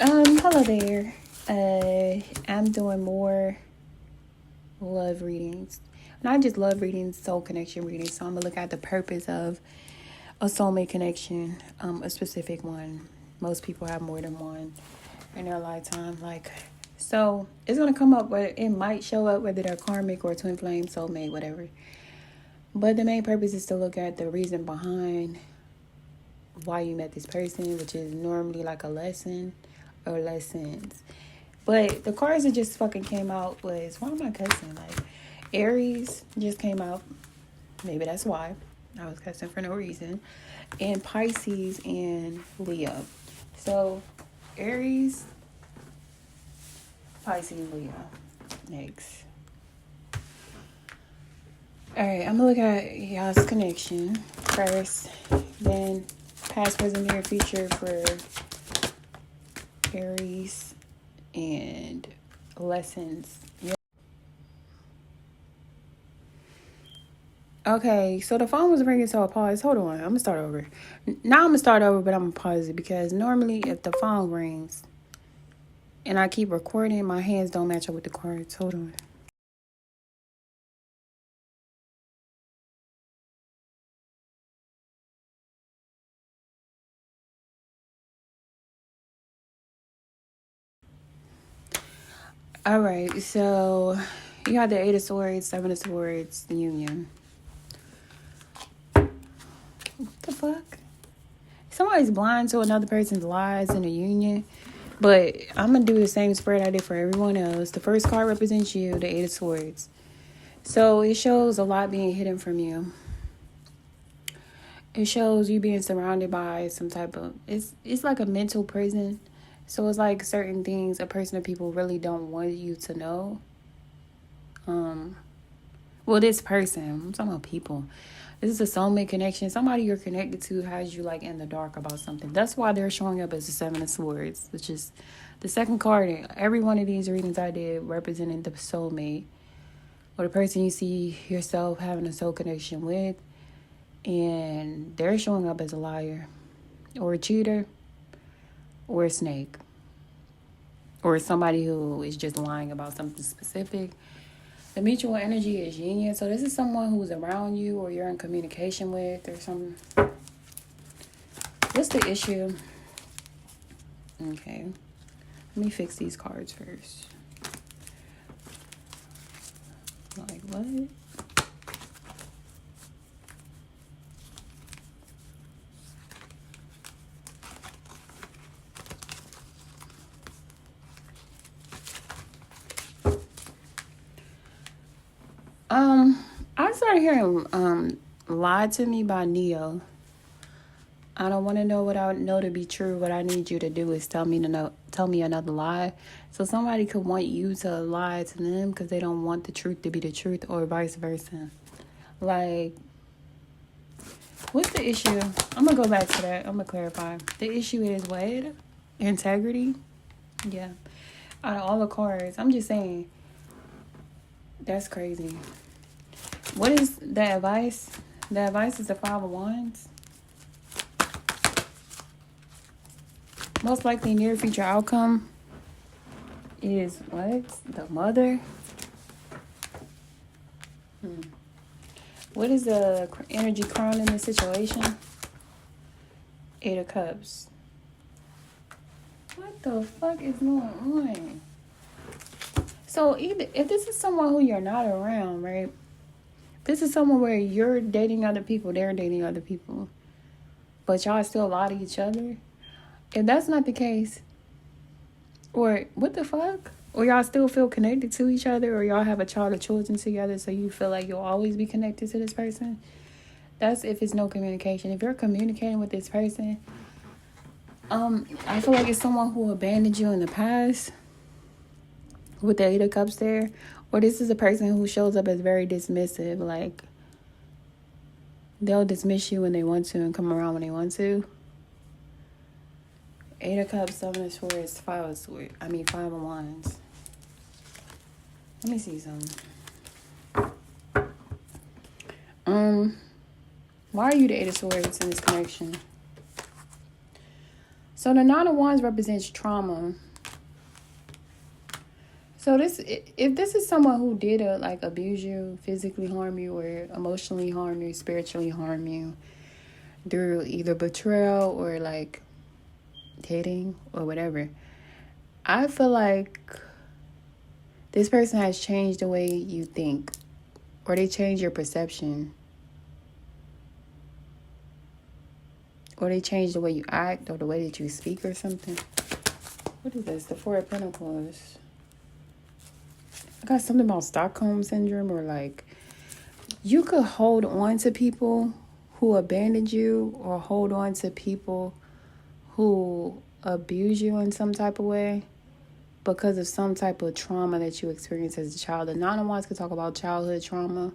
Hello there. I'm doing more love readings. And I just love reading soul connection readings. So I'm gonna look at the purpose of a soulmate connection, a specific one. Most people have more than one in their lifetime. So it's gonna come up, but it might show up whether they're karmic or twin flame, soulmate, whatever. But the main purpose is to look at the reason behind why you met this person, which is normally like a lesson or lessons. But the cards that just fucking came out was, why am I cussing? Like, Aries just came out. Maybe that's why I was cussing for no reason. And Pisces and Leo. So, Aries, Pisces, Leo. Next. Alright, I'm gonna look at y'all's connection first. Then, past, present, near, future for Aries and lessons. Yeah. Okay, so the phone was ringing, so I paused. Hold on, I'm gonna start over. Now I'm gonna start over, but I'm gonna pause it because normally if the phone rings and I keep recording, my hands don't match up with the cards. Hold on. All right, so you got the Eight of Swords, Seven of Swords, the Union. What the fuck? Somebody's blind to another person's lies in a union. But I'm going to do the same spread I did for everyone else. The first card represents you, the Eight of Swords. So it shows a lot being hidden from you. It shows you being surrounded by some type of... It's like a mental prison. So it's like certain things a person or people really don't want you to know. Well, this person, I'm talking about people. This is a soulmate connection. Somebody you're connected to has you like in the dark about something. That's why they're showing up as the Seven of Swords, which is the second card in every one of these readings I did representing the soulmate or the person you see yourself having a soul connection with. And they're showing up as a liar or a cheater or a snake or somebody who is just lying about something specific. The mutual energy is union. So this is someone who's around you or you're in communication with or something. What's the issue? Okay. Let me fix these cards first. Like, what? I started hearing Lied to Me by Neo. I don't want to know what I know to be true. What I need you to do is tell me another lie. So somebody could want you to lie to them because they don't want the truth to be the truth, or vice versa. Like, what's the issue? I'm gonna go back to that. I'm gonna clarify. The issue is what? Integrity. Yeah. Out of all the cards, I'm just saying. That's crazy. What is the advice? The advice is the Five of Wands. Most likely near future outcome is what? The Mother. What is the energy crown in this situation? Eight of Cups. What the fuck is going on? So either if this is someone who you're not around, right? This is someone where you're dating other people, they're dating other people, but y'all still lie to each other. If that's not the case, or what the fuck? Or y'all still feel connected to each other, or y'all have a child or children together, so you feel like you'll always be connected to this person. That's if it's no communication. If you're communicating with this person, I feel like it's someone who abandoned you in the past with the Eight of Cups there. Or this is a person who shows up as very dismissive. Like, they'll dismiss you when they want to and come around when they want to. Eight of Cups, Seven of Swords, Five of Wands. Let me see something. Why are you the Eight of Swords in this connection? So the Nine of Wands represents trauma. So if this is someone who did abuse you, physically harm you, or emotionally harm you, spiritually harm you through either betrayal or like dating or whatever, I feel like this person has changed the way you think, or they changed your perception, or they changed the way you act or the way that you speak or something. What is this? The Four of Pentacles. I got something about Stockholm Syndrome, or like you could hold on to people who abandoned you, or hold on to people who abuse you in some type of way because of some type of trauma that you experienced as a child. The Nine of Wands could talk about childhood trauma.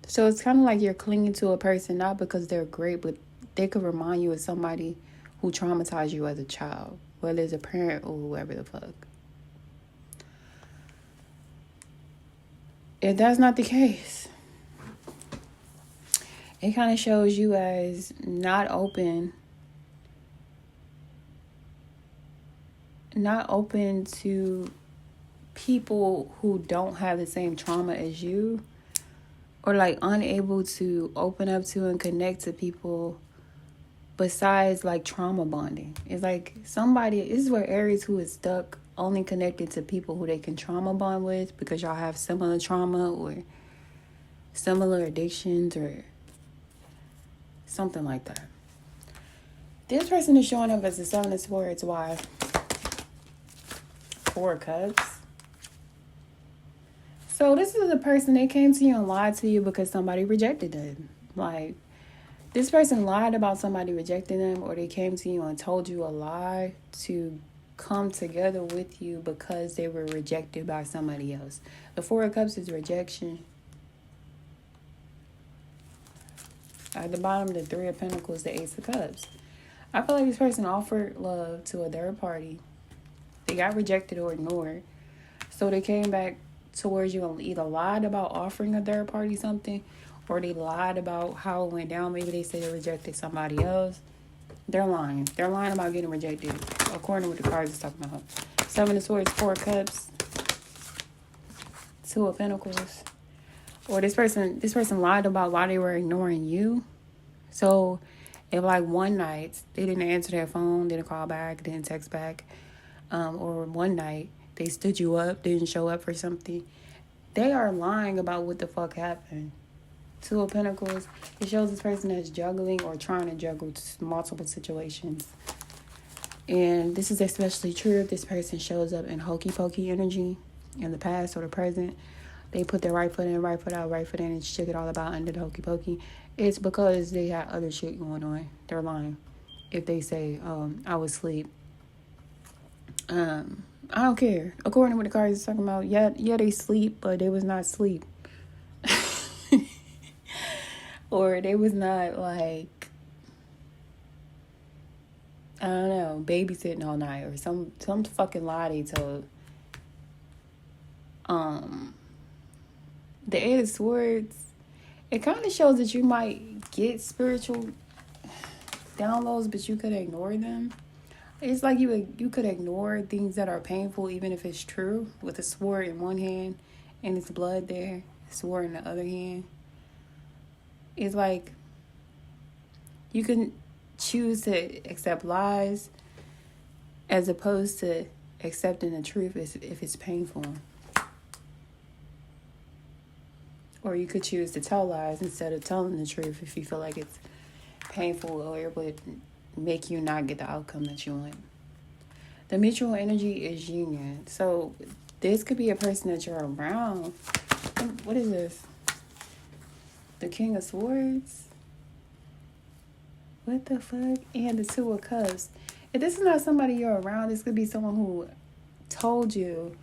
So it's kind of like you're clinging to a person not because they're great, but they could remind you of somebody who traumatized you as a child, whether it's a parent or whoever the fuck. If that's not the case, it kind of shows you as not open to people who don't have the same trauma as you, or like unable to open up to and connect to people besides like trauma bonding. It's like this is where Aries, who is stuck, only connected to people who they can trauma bond with because y'all have similar trauma or similar addictions or something like that. This person is showing up as the Seven of Swords. Why? Four of Cups. So this is a person, they came to you and lied to you because somebody rejected them. Like, this person lied about somebody rejecting them, or they came to you and told you a lie to come together with you because they were rejected by somebody else. The Four of Cups is rejection. At the bottom, the Three of Pentacles, the Ace of Cups. I feel like this person offered love to a third party. They got rejected or ignored. So they came back towards you and either lied about offering a third party something, or they lied about how it went down. Maybe they said they rejected somebody else. They're lying. They're lying about getting rejected, according to what the cards is talking about. Seven of Swords, Four of Cups, Two of Pentacles. Or this person lied about why they were ignoring you. So if like one night they didn't answer their phone, didn't call back, didn't text back, or one night they stood you up, didn't show up for something, they are lying about what the fuck happened. Two of Pentacles, it shows this person is juggling or trying to juggle multiple situations. And this is especially true if this person shows up in hokey pokey energy in the past or the present. They put their right foot in, right foot out, right foot in, and shit it all about under the hokey pokey. It's because they got other shit going on. They're lying. If they say, I was asleep. I don't care. According to what the cards is talking about, yeah, they sleep, but they was not asleep. Or they was not like, I don't know, babysitting all night, or some fucking lie they told. The Eight of Swords, it kind of shows that you might get spiritual downloads, but you could ignore them. It's like you could ignore things that are painful, even if it's true, with a sword in one hand and it's blood there, sword in the other hand. It's like you can choose to accept lies as opposed to accepting the truth if it's painful. Or you could choose to tell lies instead of telling the truth if you feel like it's painful or it would make you not get the outcome that you want. The mutual energy is union. So this could be a person that you're around. What is this? The King of Swords? What the fuck? And the Two of Cups. If this is not somebody you're around, this could be someone who told you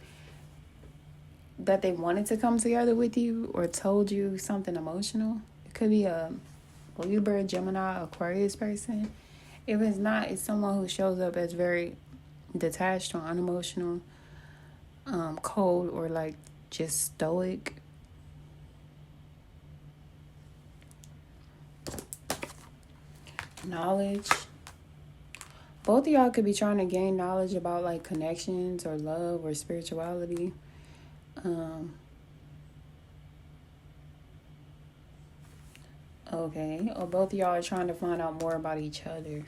that they wanted to come together with you, or told you something emotional. It could be a Libra, Gemini, Aquarius person. If it's not, it's someone who shows up as very detached or unemotional, cold, or like just stoic. knowledge. Both of y'all could be trying to gain knowledge about like connections or love or spirituality. Okay. Or both of y'all are trying to find out more about each other.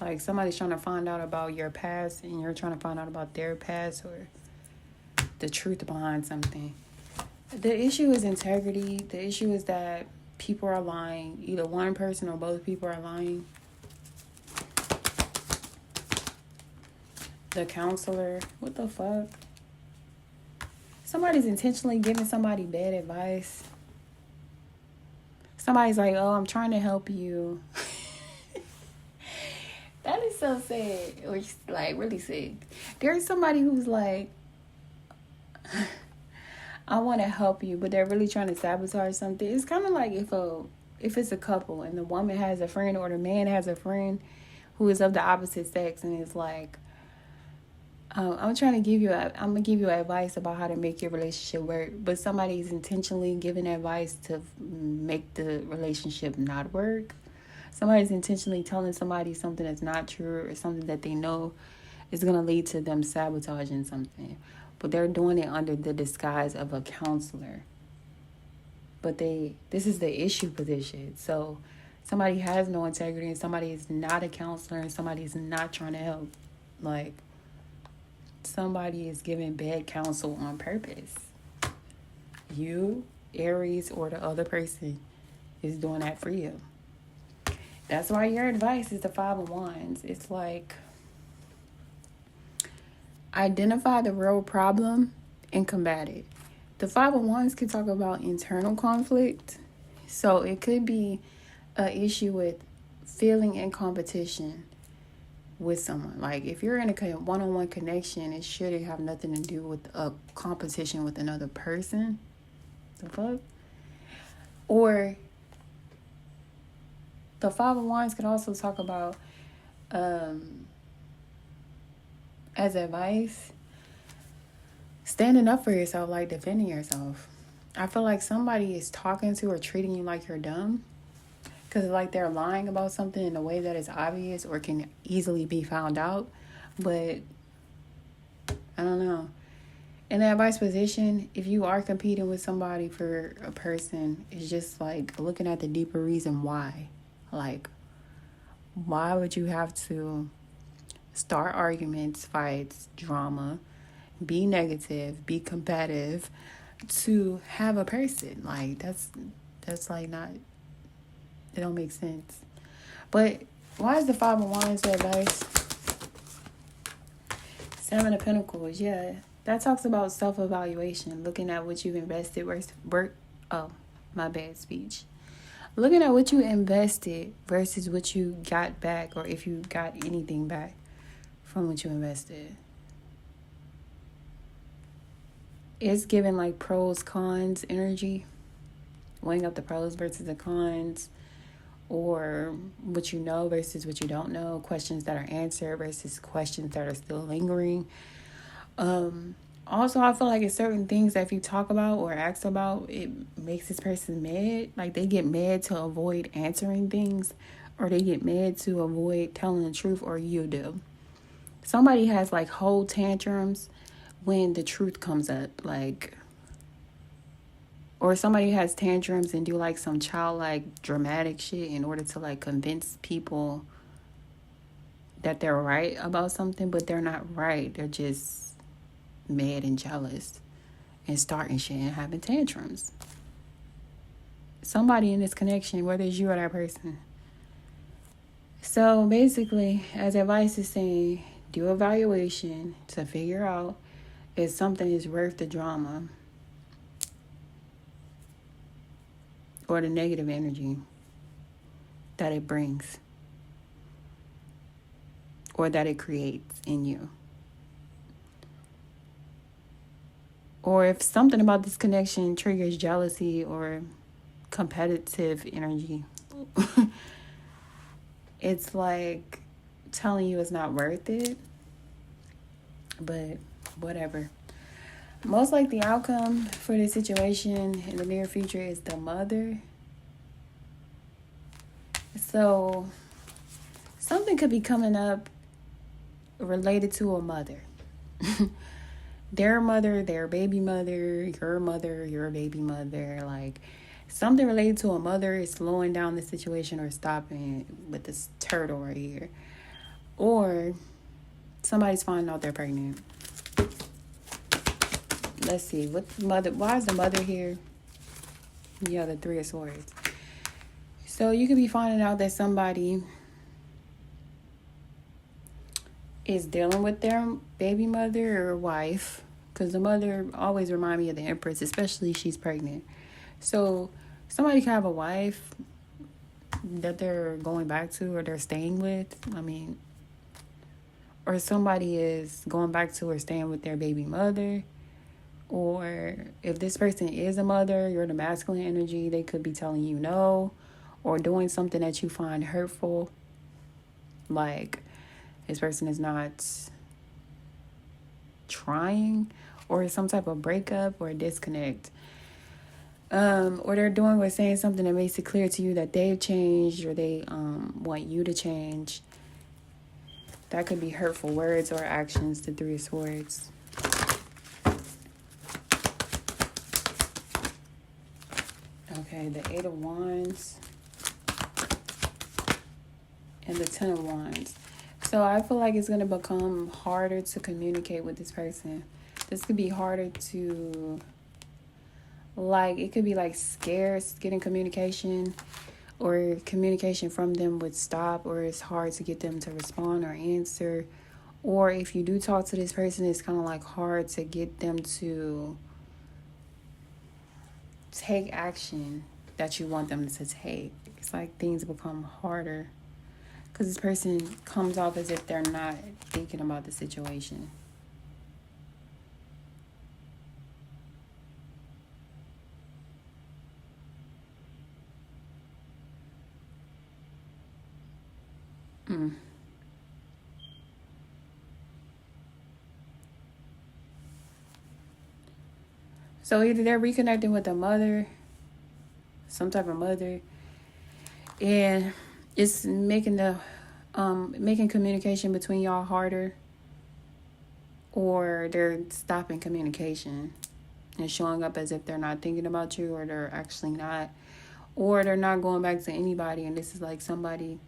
Like somebody's trying to find out about your past and you're trying to find out about their past or the truth behind something. The issue is integrity. The issue is that people are lying. Either one person or both people are lying. The counselor. What the fuck? Somebody's intentionally giving somebody bad advice. Somebody's like, oh, I'm trying to help you. That is so sad. Or like really sad. There's somebody who's like, I want to help you, but they're really trying to sabotage something. It's kind of like if it's a couple and the woman has a friend or the man has a friend who is of the opposite sex and is like, I'm gonna give you advice about how to make your relationship work, but somebody's intentionally giving advice to make the relationship not work. Somebody's intentionally telling somebody something that's not true or something that they know is gonna lead to them sabotaging something, but they're doing it under the disguise of a counselor. But this is the issue position. So somebody has no integrity and somebody is not a counselor and somebody is not trying to help. Like, somebody is giving bad counsel on purpose. You, Aries, or the other person is doing that for you. That's why your advice is the 5 of Wands. It's like, identify the real problem and combat it. The 5 of Wands can talk about internal conflict. So it could be an issue with feeling in competition with someone. Like if you're in a one-on-one connection, it shouldn't have nothing to do with a competition with another person. The fuck? Or the 5 of Wands could also talk about, as advice, standing up for yourself, like defending yourself. I feel like somebody is talking to or treating you like you're dumb because like they're lying about something in a way that is obvious or can easily be found out. But I don't know. In that advice position, if you are competing with somebody for a person, it's just like looking at the deeper reason why. Like, why would you have to start arguments, fights, drama, be negative, be combative to have a person? Like, that's like not, it don't make sense. But why is the 5 of Wands the advice? 7 of Pentacles, yeah. That talks about self-evaluation, looking at what you've invested looking at what you invested versus what you got back, or if you got anything back from what you invested. It's giving like pros, cons energy, weighing up the pros versus the cons, or what you know versus what you don't know, questions that are answered versus questions that are still lingering. Also, I feel like it's certain things that if you talk about or ask about, it makes this person mad. Like they get mad to avoid answering things, or they get mad to avoid telling the truth, or you do. Somebody has like whole tantrums when the truth comes up, like, or somebody has tantrums and do like some childlike dramatic shit in order to like convince people that they're right about something, but they're not right. They're just mad and jealous and starting shit and having tantrums. Somebody in this connection, whether it's you or that person. So basically, as advice is saying, do evaluation to figure out if something is worth the drama or the negative energy that it brings or that it creates in you. Or if something about this connection triggers jealousy or competitive energy, it's like telling you it's not worth it. But whatever. Most likely outcome for this situation in the near future is the mother. So something could be coming up related to a mother. Their mother, their baby mother, your baby mother. Like, something related to a mother is slowing down the situation or stopping with this turtle right here. Or somebody's finding out they're pregnant. Let's see. What mother? Why is the mother here? Yeah, the Three of Swords. So you could be finding out that somebody is dealing with their baby mother or wife, because the mother always remind me of the Empress, especially if she's pregnant. So somebody can have a wife that they're going back to or they're staying with. I mean, or somebody is going back to or staying with their baby mother. Or if this person is a mother, you're the masculine energy, they could be telling you no or doing something that you find hurtful. Like, this person is not trying, or some type of breakup or disconnect. Or they're doing or saying something that makes it clear to you that they've changed or they want you to change. That could be hurtful words or actions, the Three of Swords. Okay, the Eight of Wands and the Ten of Wands. So I feel like it's going to become harder to communicate with this person. This could be harder to, like, it could be like scarce getting communication, or communication from them would stop, or it's hard to get them to respond or answer. Or if you do talk to this person, it's kind of like hard to get them to take action that you want them to take. It's like things become harder because this person comes off as if they're not thinking about the situation. So either they're reconnecting with a mother, some type of mother, and it's making the making communication between y'all harder, or they're stopping communication and showing up as if they're not thinking about you, or they're actually not, or they're not going back to anybody, and this is like somebody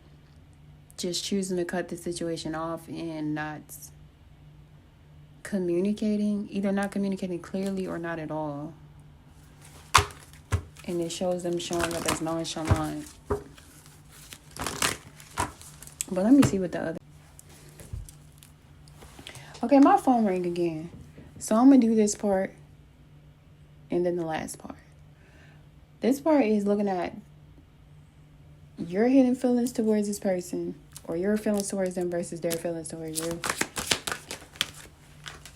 just choosing to cut the situation off and not communicating, either not communicating clearly or not at all. And it shows them showing up as nonchalant. But let me see what the other... Okay, my phone rang again. So I'm going to do this part and then the last part. This part is looking at your hidden feelings towards this person, or your feelings towards them versus their feelings towards you.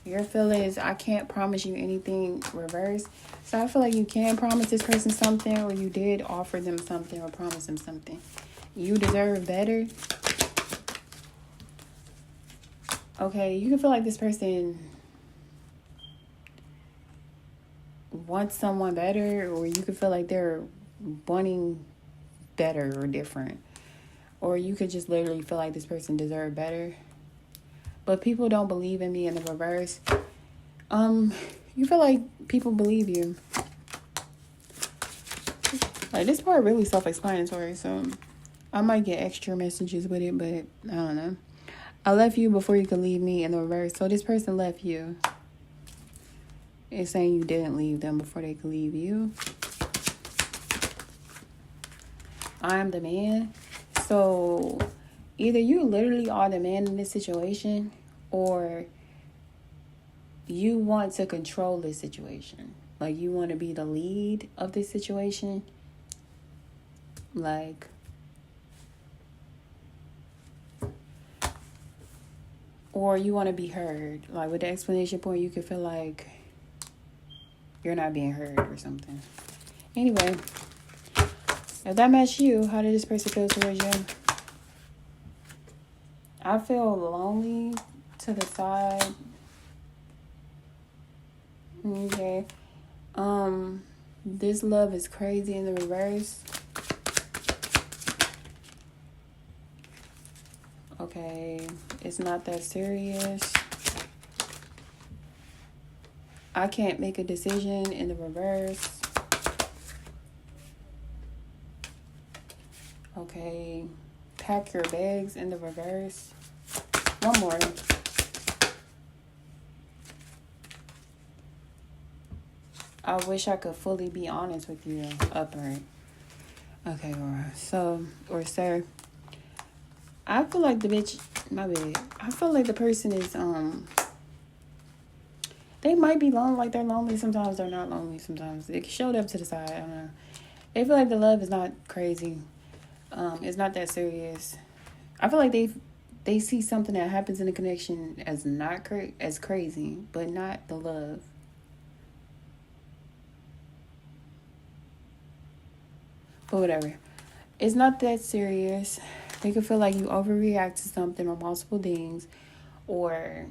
Your feelings, I can't promise you anything, reverse. So I feel like you can promise this person something, or you did offer them something or promise them something. You deserve better. Okay, you can feel like this person wants someone better, or you could feel like they're wanting better or different. Or you could just literally feel like this person deserves better. But people don't believe in me in the reverse. You feel like people believe you. Like, this part really self-explanatory, so I might get extra messages with it, but I don't know. I left you before you could leave me in the reverse. So this person left you. It's saying you didn't leave them before they could leave you. I am the man. So either you literally are the man in this situation, or you want to control this situation. Like, you want to be the lead of this situation. Like, or you want to be heard. Like, with the explanation point, you could feel like you're not being heard or something. Anyway, if that matched you, how did this person feel towards you? I feel lonely to the side. Okay. This love is crazy in the reverse. Okay, it's not that serious. I can't make a decision in the reverse. Okay, pack your bags in the reverse. One more. I wish I could fully be honest with you. Upright. Okay, or sir. I feel like the bitch, my bad. I feel like the person is, they might be lonely, like they're lonely sometimes, they're not lonely sometimes. They showed up to the side, I don't know. They feel like the love is not crazy. It's not that serious. I feel like they see something that happens in the connection as not as crazy, but not the love. But whatever. It's not that serious. They could feel like you overreact to something or multiple things, or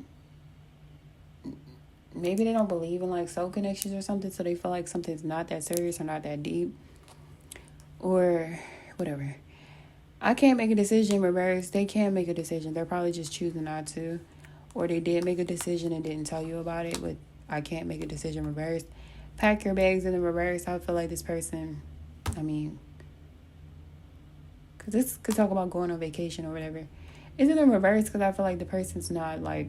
maybe they don't believe in like soul connections or something, so they feel like something's not that serious or not that deep, or whatever. I can't make a decision reverse. They can't make a decision. They're probably just choosing not to, or they did make a decision and didn't tell you about it. But I can't make a decision reverse. Pack your bags in the reverse. I feel like this person, because this could talk about going on vacation or whatever. Is it in reverse? Because I feel like the person's not like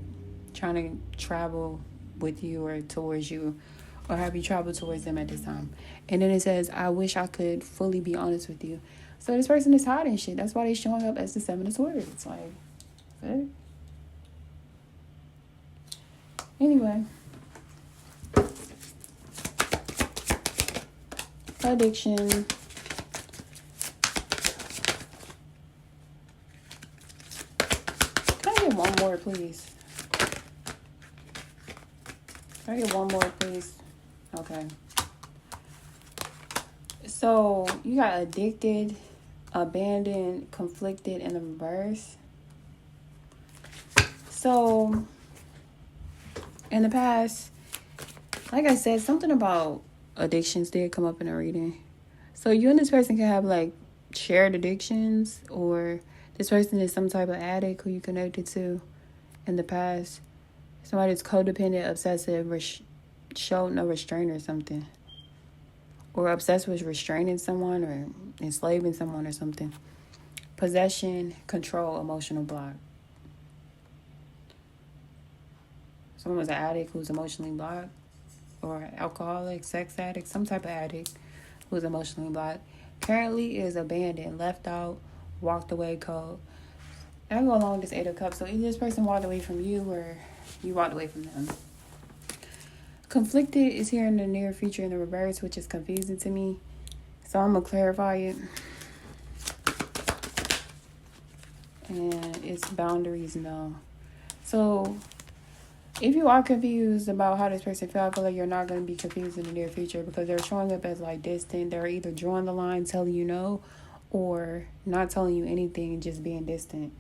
trying to travel with you or towards you, or have you travel towards them at this time. And then it says, I wish I could fully be honest with you. So this person is hiding shit. That's why they're showing up as the Seven of Swords. It's like, okay. Anyway. Addiction. Can I get one more, please? Can I get one more, please? Okay. So, you got addicted, abandoned, conflicted, and the reverse. So, in the past, like I said, something about addictions did come up in a reading. So, you and this person can have, like, shared addictions, or this person is some type of addict who you connected to in the past. Somebody that's codependent, obsessive, showed no restraint or something. Or obsessed with restraining someone or enslaving someone or something. Possession, control, emotional block. Someone was an addict who's emotionally blocked. Or alcoholic, sex addict, some type of addict who's emotionally blocked. Currently is abandoned, left out, walked away cold. I go along with this Eight of Cups. So either this person walked away from you or you walked away from them. Conflicted is here in the near future in the reverse, which is confusing to me. So I'm going to clarify it. And it's boundaries, no. So if you are confused about how this person feels, I feel like you're not going to be confused in the near future, because they're showing up as like distant. They're either drawing the line, telling you no, or not telling you anything and just being distant.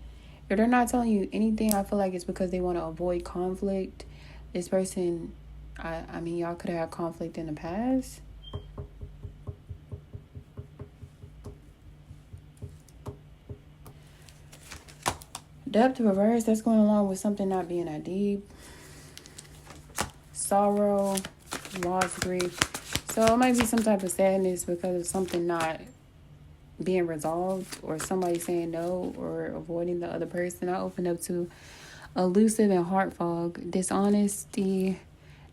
If they're not telling you anything, I feel like it's because they want to avoid conflict. This person, I mean, y'all could have had conflict in the past. Depth reverse, that's going along with something not being that deep. Sorrow, loss, grief. So it might be some type of sadness because of something not being resolved, or somebody saying no, or avoiding the other person. I open up to elusive and heart fog, dishonesty,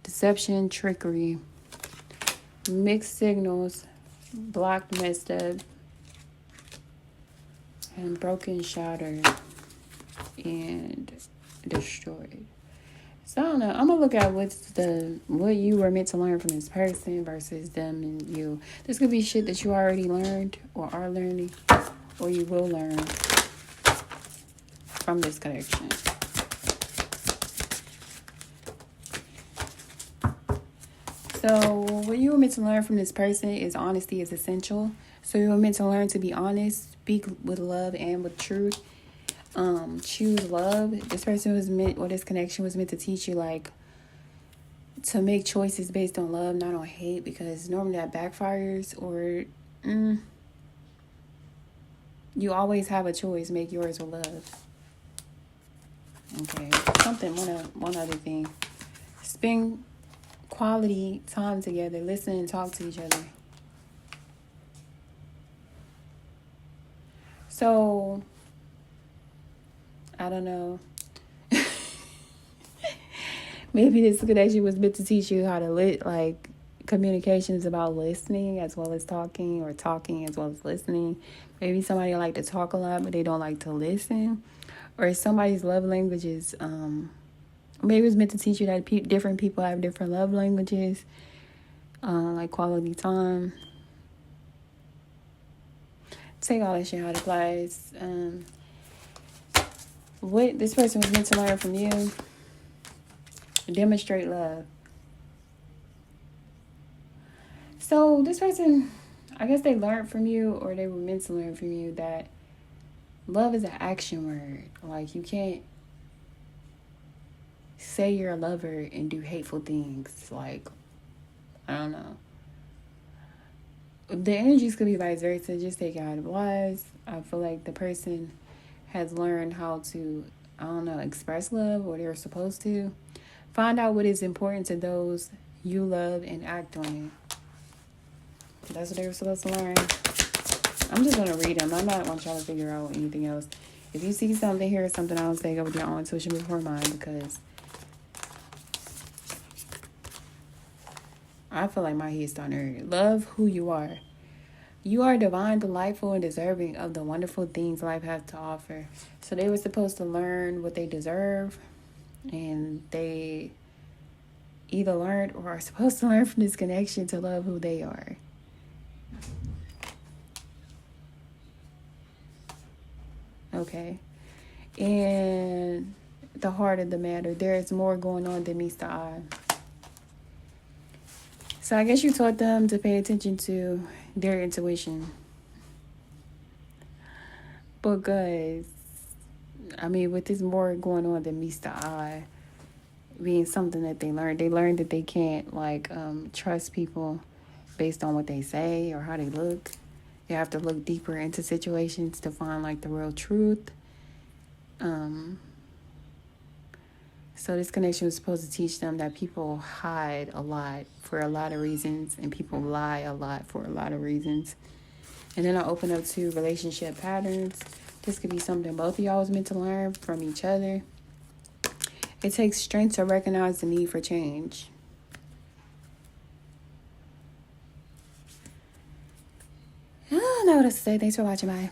deception, trickery, mixed signals, blocked, messed up, and broken, shattered, and destroyed. So I don't know. I'm gonna look at what you were meant to learn from this person versus them and you. This could be shit that you already learned or are learning, or you will learn from this connection. So what you were meant to learn from this person is honesty is essential. So you were meant to learn to be honest, speak with love and with truth. Choose love. This person was meant, or this connection was meant to teach you, like, to make choices based on love, not on hate, because normally that backfires, or you always have a choice. Make yours with love. Okay. One other thing. Spend quality time together. Listen and talk to each other. So, I don't know. Maybe this connection was meant to teach you how to communication is about listening as well as talking, or talking as well as listening. Maybe somebody like to talk a lot, but they don't like to listen. Or somebody's love languages. Maybe it's meant to teach you that different people have different love languages, like quality time. Take all that shit how it applies. What this person was meant to learn from you. Demonstrate love. So this person, I guess they learned from you, or they were meant to learn from you, that love is an action word. Like, you can't say you're a lover and do hateful things. Like, I don't know. The energies could be vice versa. Just take it how it applies. I feel like the person has learned how to, I don't know, express love, or they're supposed to. Find out what is important to those you love and act on it. That's what they were supposed to learn. I'm just going to read them. I'm not want y'all to figure out anything else. If you see something, hear something else, take up with your own intuition before mine, because I feel like my head's starting to hurt. Love who you are. You are divine, delightful, and deserving of the wonderful things life has to offer. So they were supposed to learn what they deserve, and they either learned or are supposed to learn from this connection to love who they are. Okay. And the heart of the matter, there is more going on than meets the eye. So I guess you taught them to pay attention to their intuition. Because, I mean, with this more going on than meets the eye being something that they learned that they can't, trust people based on what they say or how they look. You have to look deeper into situations to find, the real truth. So this connection was supposed to teach them that people hide a lot for a lot of reasons, and people lie a lot for a lot of reasons. And then I open up to relationship patterns. This could be something both of y'all was meant to learn from each other. It takes strength to recognize the need for change. I don't know what else to say. Thanks for watching. Bye.